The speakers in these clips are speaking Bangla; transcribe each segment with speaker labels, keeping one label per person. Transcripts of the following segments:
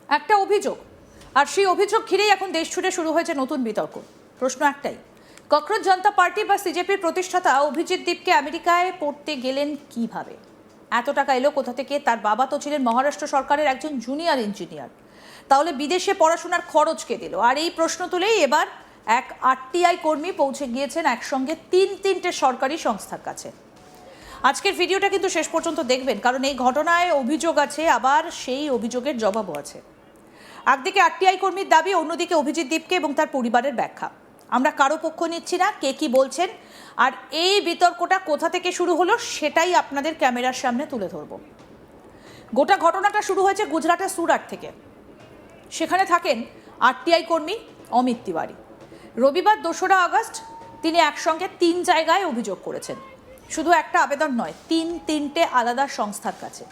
Speaker 1: একটা অভিযোগ, আর সেই অভিযোগ ঘিরেই এখন দেশ জুড়ে শুরু হয়েছে নতুন বিতর্ক। প্রশ্ন একটাই, ককরোচ জনতা পার্টি বা সিজেপির প্রতিষ্ঠাতা অভিজিৎ দীপকে আমেরিকায় পড়তে গেলেন কিভাবে? এত টাকা এলো কোথা থেকে? তার বাবা তো ছিলেন মহারাষ্ট্র সরকারের একজন জুনিয়র ইঞ্জিনিয়ার, তাহলে বিদেশে পড়াশোনার খরচ কে দিল? আর এই প্রশ্ন তুলেই এবার এক আরটিআই কর্মী পৌঁছে গিয়েছেন একসঙ্গে তিনটে সরকারি সংস্থার কাছে। আজকের ভিডিওটা কিন্তু শেষ পর্যন্ত দেখবেন, কারণ এই ঘটনায় অভিযোগ আছে, আবার সেই অভিযোগের জবাবও আছে। একদিকে আরটিআই কর্মীর দাবি, অন্যদিকে অভিজিৎ দীপকে এবং তার পরিবারের ব্যাখ্যা। আমরা কারো পক্ষ নিচ্ছি না, কে কি বলছেন আর এই বিতর্কটা কোথা থেকে শুরু হলো সেটাই আপনাদের ক্যামেরার সামনে তুলে ধরব। গোটা ঘটনাটা শুরু হয়েছে গুজরাটের সুরাট থেকে। সেখানে থাকেন আরটিআই কর্মী অমিত তিওয়ারি। রবিবার 2রা আগস্ট তিনি একসঙ্গে 3 জায়গায় অভিযোগ করেছেন। শুধু একটা আবেদন নয়, তিনটে আলাদা সংস্থার কাছে।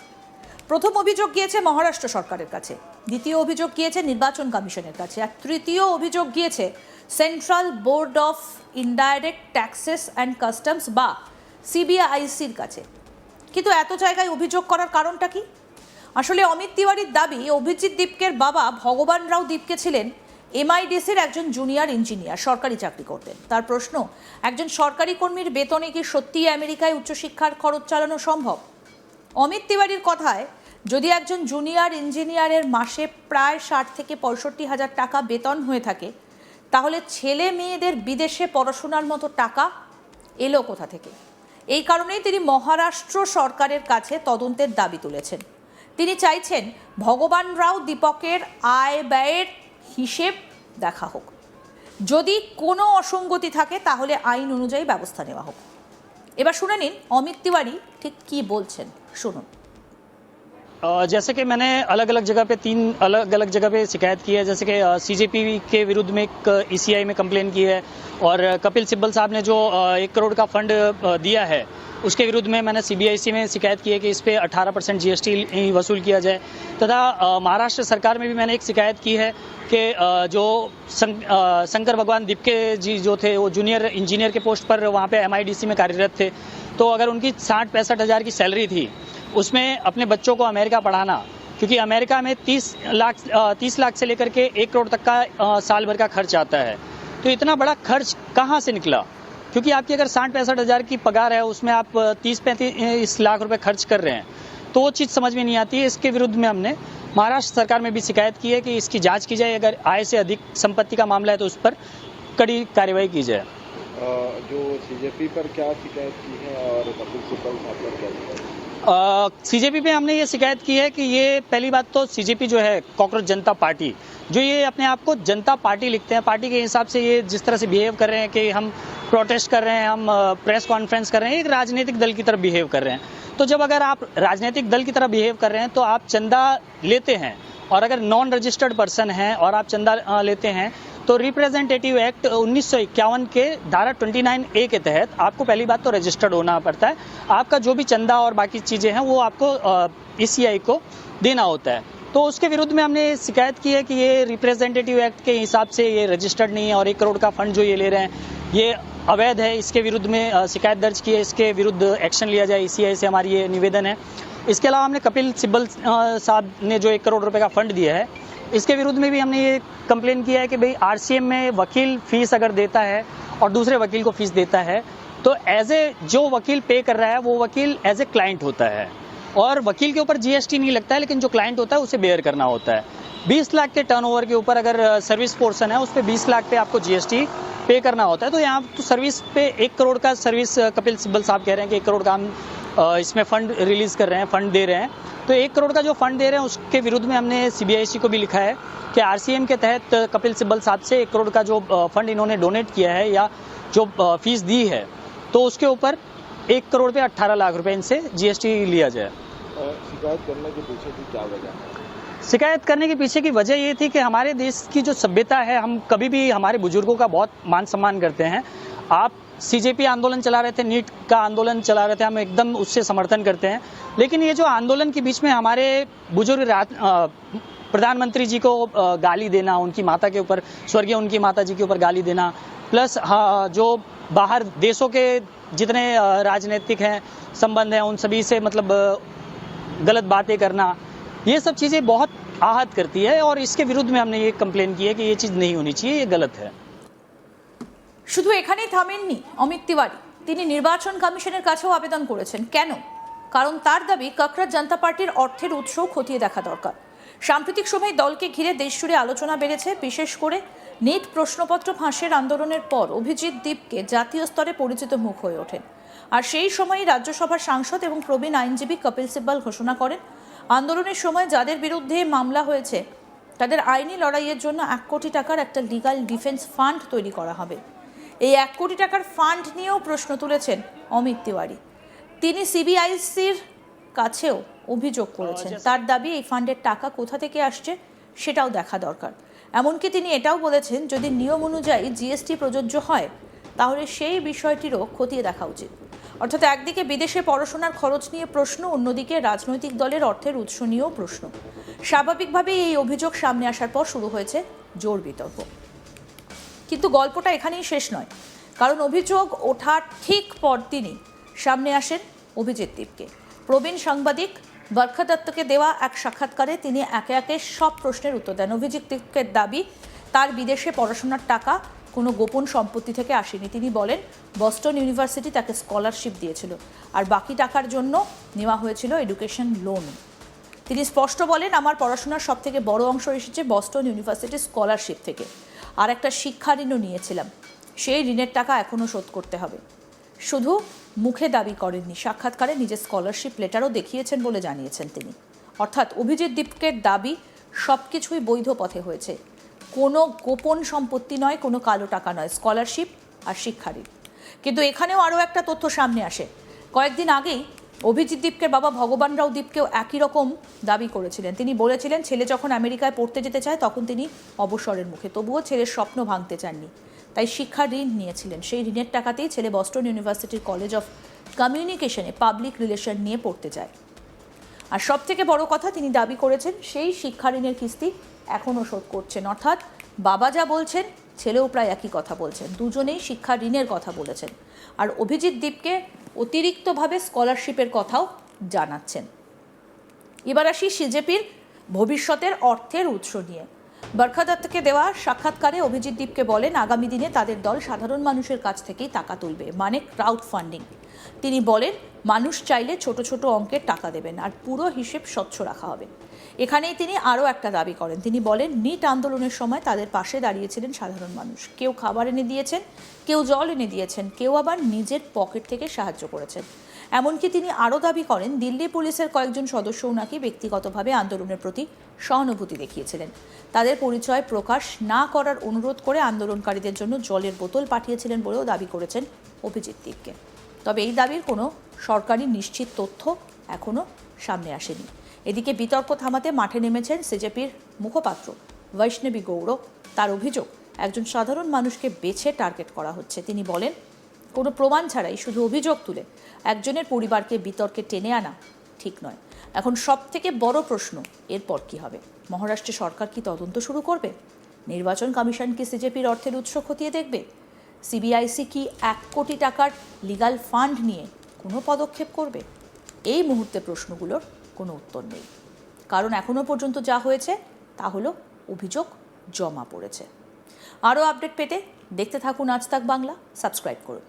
Speaker 1: প্রথম অভিযোগ গিয়েছে মহারাষ্ট্র সরকারের কাছে, দ্বিতীয় অভিযোগ গিয়েছে নির্বাচন কমিশনের কাছে, আর তৃতীয় অভিযোগ গিয়েছে central board of indirect taxes and customs বা সিবিআইসির কাছে। কিন্তু এত জায়গায় অভিযোগ করার কারণটা কি? আসলে অমিত তিওয়ারির দাবি, অভিজিৎ দীপকের বাবা ভগবান রাও দীপকে ছিলেন এমআইডিসির একজন জুনিয়র ইঞ্জিনিয়ার, সরকারি চাকরি করতেন। তার প্রশ্ন, একজন সরকারি কর্মীর বেতনে কি সত্যিই আমেরিকায় উচ্চশিক্ষার খরচ চালানো সম্ভব? অমিত তিওয়ারির কথায়, যদি একজন জুনিয়র ইঞ্জিনিয়ারের মাসে প্রায় 60 থেকে 65 হাজার টাকা বেতন হয়ে থাকে, তাহলে ছেলে মেয়েদের বিদেশে পড়াশোনার মতো টাকা এলো কোথা থেকে? এই কারণেই তিনি মহারাষ্ট্র সরকারের কাছে তদন্তের দাবি তুলেছেন। তিনি চাইছেন ভগবান রাও দীপকের আয় ব্যয়ের হিসেব দেখা হোক। যদি কোনো অসঙ্গতি থাকে তাহলে আইন অনুযায়ী ব্যবস্থা নেওয়া হোক। এবার শুনে নিন অমিত তিওয়ারি ঠিক কি বলছেন, শুনুন।
Speaker 2: जैसे कि मैंने अलग अलग जगह पे शिकायत की है, जैसे कि सीजेपी के विरुद्ध में एक ईसीआई में कंप्लेन की है, और कपिल सिब्बल साहब ने जो 1 करोड़ का फंड दिया है उसके विरुद्ध में मैंने सीबीआईसी में शिकायत की है कि इस पे 18% जीएसटी वसूल किया जाए। तथा महाराष्ट्र सरकार में भी मैंने एक शिकायत की है कि जो शंकर भगवान दीपके जी जो थे वो जूनियर इंजीनियर के पोस्ट पर वहाँ पे एमआईडीसी में कार्यरत थे, तो अगर उनकी 60-65 हज़ार की सैलरी थी, उसमें अपने बच्चों को अमेरिका पढ़ाना, क्योंकि अमेरिका में 30 लाख से लेकर के 1 करोड़ तक का साल भर का खर्च आता है, तो इतना बड़ा खर्च कहाँ से निकला? क्योंकि आपकी अगर 60-65 हज़ार की पगार है, उसमें आप 30-35 लाख रुपए खर्च कर रहे हैं, तो वो चीज़ समझ में नहीं आती है। इसके विरुद्ध में हमने महाराष्ट्र सरकार में भी शिकायत की है कि इसकी जांच की जाए, अगर आय से अधिक संपत्ति का मामला है तो उस पर कड़ी कार्रवाई की जाए।
Speaker 3: जो सीजेपी पर क्या शिकायत की है और कपिल सिब्बल साहब पर क्या शिकायत?
Speaker 2: सीजेपी पे हमने ये शिकायत की है कि ये पहली बात तो सीजेपी जो है कॉकरोच जनता पार्टी, जो ये अपने आप को जनता पार्टी लिखते हैं, पार्टी के हिसाब से ये जिस तरह से बिहेव कर रहे हैं कि हम प्रोटेस्ट कर रहे हैं, हम प्रेस कॉन्फ्रेंस कर रहे हैं, एक राजनीतिक दल की तरफ बिहेव कर रहे हैं। तो जब अगर आप राजनीतिक दल की तरह बिहेव कर रहे हैं तो आप चंदा लेते हैं, और अगर नॉन रजिस्टर्ड पर्सन हैं और आप चंदा लेते हैं तो रिप्रेजेंटेटिव एक्ट 1951 के धारा 29A के तहत आपको पहली बात तो रजिस्टर्ड होना पड़ता है। आपका जो भी चंदा और बाकी चीज़ें हैं वो आपको ईसीआई को देना होता है। तो उसके विरुद्ध में हमने शिकायत की है कि ये रिप्रेजेंटेटिव एक्ट के हिसाब से ये रजिस्टर्ड नहीं है, और 1 करोड़ का फंड जो ये ले रहे हैं ये अवैध है। इसके विरुद्ध में शिकायत दर्ज की है, इसके विरुद्ध एक्शन लिया जाए, ईसीआई से हमारी ये निवेदन है। इसके अलावा हमने कपिल सिब्बल साहब ने जो 1 करोड़ रुपए का फंड दिया है, इसके विरुद्ध में भी हमने ये कंप्लेन किया है कि भाई आरसीएम में वकील फीस अगर देता है और दूसरे वकील को फीस देता है, तो एज ए जो वकील पे कर रहा है वो वकील एज ए क्लाइंट होता है, और वकील के ऊपर जीएसटी नहीं लगता है, लेकिन जो क्लाइंट होता है उसे बेयर करना होता है। 20 लाख के टर्नओवर के ऊपर अगर सर्विस पोर्शन है, उस पर 20 लाख पे आपको जीएसटी पे करना होता है। तो यहाँ तो सर्विस पे 1 करोड़ का सर्विस कपिल सिब्बल साहब कह रहे हैं कि 1 करोड़ का हम इसमें फंड रिलीज कर रहे हैं, फंड दे रहे हैं। तो 1 करोड़ का जो फंड दे रहे हैं उसके विरुद्ध में हमने सीबीआईसी को भी लिखा है कि आरसीएम के तहत कपिल सिब्बल साहब से 1 करोड़ का जो फंड इन्होंने डोनेट किया है या जो फीस दी है, तो उसके ऊपर 1 करोड़ पे 18 लाख रुपए इनसे जीएसटी लिया जाए।
Speaker 3: शिकायत करने के पीछे की क्या वजह है?
Speaker 2: शिकायत करने के पीछे की वजह ये थी कि हमारे देश की जो सभ्यता है, हम कभी भी हमारे बुजुर्गों का बहुत मान सम्मान करते हैं। आप सीजेपी आंदोलन चला रहे थे, नीट का आंदोलन चला रहे थे, हम एकदम उससे समर्थन करते हैं, लेकिन ये जो आंदोलन के बीच में हमारे बुजुर्ग प्रधानमंत्री जी को गाली देना, उनकी माता के ऊपर, स्वर्गीय उनकी माता जी के ऊपर गाली देना, प्लस जो बाहर देशों के जितने राजनीतिक हैं संबंध हैं उन सभी से मतलब गलत बातें करना, ये सब चीज़ें बहुत आहत करती है और इसके विरुद्ध में हमने ये कंप्लेन की है कि ये चीज़ नहीं होनी चाहिए, ये गलत है।
Speaker 1: শুধু এখানেই থামেননি অমিত তিওয়ারি, তিনি নির্বাচন কমিশনের কাছেও আবেদন করেছেন। কেন? কারণ তার দাবি ককরোচ জনতা পার্টির অর্থের উৎসও খতিয়ে দেখা দরকার। সাম্প্রতিক সময়ে দলকে ঘিরে দেশজুড়ে আলোচনা বেড়েছে, বিশেষ করে নিট প্রশ্নপত্র ফাঁসের আন্দোলনের পর অভিজিৎ দীপকে জাতীয় স্তরে পরিচিত মুখ হয়ে ওঠেন। আর সেই সময়ই রাজ্যসভার সাংসদ এবং প্রবীণ আইনজীবী কপিল সিব্বল ঘোষণা করেন, আন্দোলনের সময় যাদের বিরুদ্ধে মামলা হয়েছে তাদের আইনি লড়াইয়ের জন্য 1 কোটি টাকার একটা লিগ্যাল ডিফেন্স ফান্ড তৈরি করা হবে। এই 1 কোটি টাকার ফান্ড নিয়েও প্রশ্ন তুলেছেন অমিত তিওয়ারি। তিনি সিবিআইসির কাছেও অভিযোগ করেছেন, তার দাবি এই ফান্ডের টাকা কোথা থেকে আসছে সেটাও দেখা দরকার। এমনকি তিনি এটাও বলেছেন, যদি নিয়ম অনুযায়ী জিএসটি প্রযোজ্য হয় তাহলে সেই বিষয়টিরও খতিয়ে দেখা উচিত। অর্থাৎ একদিকে বিদেশে পড়াশোনার খরচ নিয়ে প্রশ্ন, অন্যদিকে রাজনৈতিক দলের অর্থের উৎস নিয়েও প্রশ্ন। স্বাভাবিকভাবেই এই অভিযোগ সামনে আসার পর শুরু হয়েছে জোর বিতর্ক। কিন্তু গল্পটা এখানেই শেষ নয়, কারণ অভিযোগ ওঠার ঠিক পরদিনই সামনে আসেন অভিজিৎ দীপকে। প্রবীণ সাংবাদিক বরখা দত্তকে দেওয়া এক সাক্ষাৎকারে তিনি একে একে সব প্রশ্নের উত্তর দেন। অভিজিৎ দীপকের দাবি, তার বিদেশে পড়াশোনার টাকা কোনো গোপন সম্পত্তি থেকে আসেনি। তিনি বলেন, বস্টন ইউনিভার্সিটি তাকে স্কলারশিপ দিয়েছিল, আর বাকি টাকার জন্য নেওয়া হয়েছিল এডুকেশন লোন। তিনি স্পষ্ট বলেন, আমার পড়াশোনার সব থেকে বড় অংশ এসেছে বস্টন ইউনিভার্সিটির স্কলারশিপ থেকে, আর একটা শিক্ষা ঋণও নিয়েছিলাম, সেই ঋণের টাকা এখনও শোধ করতে হবে। শুধু মুখে দাবি করেননি, সাক্ষাৎকারে নিজের স্কলারশিপ লেটারও দেখিয়েছেন বলে জানিয়েছেন তিনি। অর্থাৎ অভিজিৎ দীপকের দাবি সব কিছুই বৈধ পথে হয়েছে, কোনো গোপন সম্পত্তি নয়, কোনো কালো টাকা নয়, স্কলারশিপ আর শিক্ষা ঋণ। কিন্তু এখানেও আরও একটা তথ্য সামনে আসে। কয়েকদিন আগেই অভিজিৎ দীপকের বাবা ভগবান রাও দীপকেও একই রকম দাবি করেছিলেন। তিনি বলেছিলেন, ছেলে যখন আমেরিকায় পড়তে যেতে চায় তখন তিনি অবসরের মুখে, তবুও ছেলের স্বপ্ন ভাঙতে চাননি, তাই শিক্ষা ঋণ নিয়েছিলেন। সেই ঋণের টাকাতেই ছেলে বস্টন ইউনিভার্সিটির কলেজ অফ কমিউনিকেশনে পাবলিক রিলেশন নিয়ে পড়তে যায়। আর সব থেকে বড় কথা, তিনি দাবি করেছেন সেই শিক্ষা ঋণের কিস্তি এখনও শোধ করছেন। অর্থাৎ বাবা যা বলছেন, ছেলেও প্রায় একই কথা বলছেন, দুজনেই শিক্ষা ঋণের কথা বলেছেন। আর অভিজিৎ দীপকে অতিরিক্তভাবে স্কলারশিপের কথাও জানাচ্ছেন। এবার আসি সিজেপির ভবিষ্যতের অর্থের উৎস নিয়ে। বরখা দত্তকে দেওয়া সাক্ষাৎকারে অভিজিৎ দীপকে বলেন, আগামী দিনে তাদের দল সাধারণ মানুষের কাছ থেকেই টাকা তুলবে, মানে ক্রাউড ফান্ডিং। তিনি বলেন, মানুষ চাইলে ছোট ছোট অঙ্কের টাকা দেবেন, আর পুরো হিসেব স্বচ্ছ রাখা হবে। এখানেই তিনি আরও একটা দাবি করেন। তিনি বলেন, নিট আন্দোলনের সময় তাদের পাশে দাঁড়িয়েছিলেন সাধারণ মানুষ। কেউ খাবার এনে দিয়েছেন, কেউ জল এনে দিয়েছেন, কেউ আবার নিজের পকেট থেকে সাহায্য করেছেন। এমনকি তিনি আরও দাবি করেন, দিল্লি পুলিশের কয়েকজন সদস্যও নাকি ব্যক্তিগতভাবে আন্দোলনের প্রতি সহানুভূতি দেখিয়েছিলেন। তাদের পরিচয় প্রকাশ না করার অনুরোধ করে আন্দোলনকারীদের জন্য জলের বোতল পাঠিয়েছিলেন বলেও দাবি করেছেন অভিজিৎ দীপকে। তবে এই দাবির কোনো সরকারি নিশ্চিত তথ্য এখনও সামনে আসেনি। এদিকে বিতর্ক থামাতে মাঠে নেমেছেন সিজেপির মুখপাত্র বৈষ্ণবী গৌড়। তার অভিযোগ, একজন সাধারণ মানুষকে বেছে টার্গেট করা হচ্ছে। তিনি বলেন, কোনো প্রমাণ ছাড়াই শুধু অভিযোগ তুলে একজনের পরিবারকে বিতর্কে টেনে আনা ঠিক নয়। এখন সব থেকে বড় প্রশ্ন, এরপর কী হবে? মহারাষ্ট্রে সরকার কি তদন্ত শুরু করবে? নির্বাচন কমিশন কি সিজেপির অর্থের উৎস খতিয়ে দেখবে? সিবিআইসি কি 1 কোটি টাকার লিগ্যাল ফান্ড নিয়ে কোনো পদক্ষেপ করবে? এই মুহূর্তে প্রশ্নগুলোর কোনো উত্তর নেই, কারণ এখনও পর্যন্ত যা হয়েছে তা হলো অভিযোগ জমা পড়েছে। আরও আপডেট পেতে দেখতে থাকুন আজ তাক বাংলা, সাবস্ক্রাইব করুন।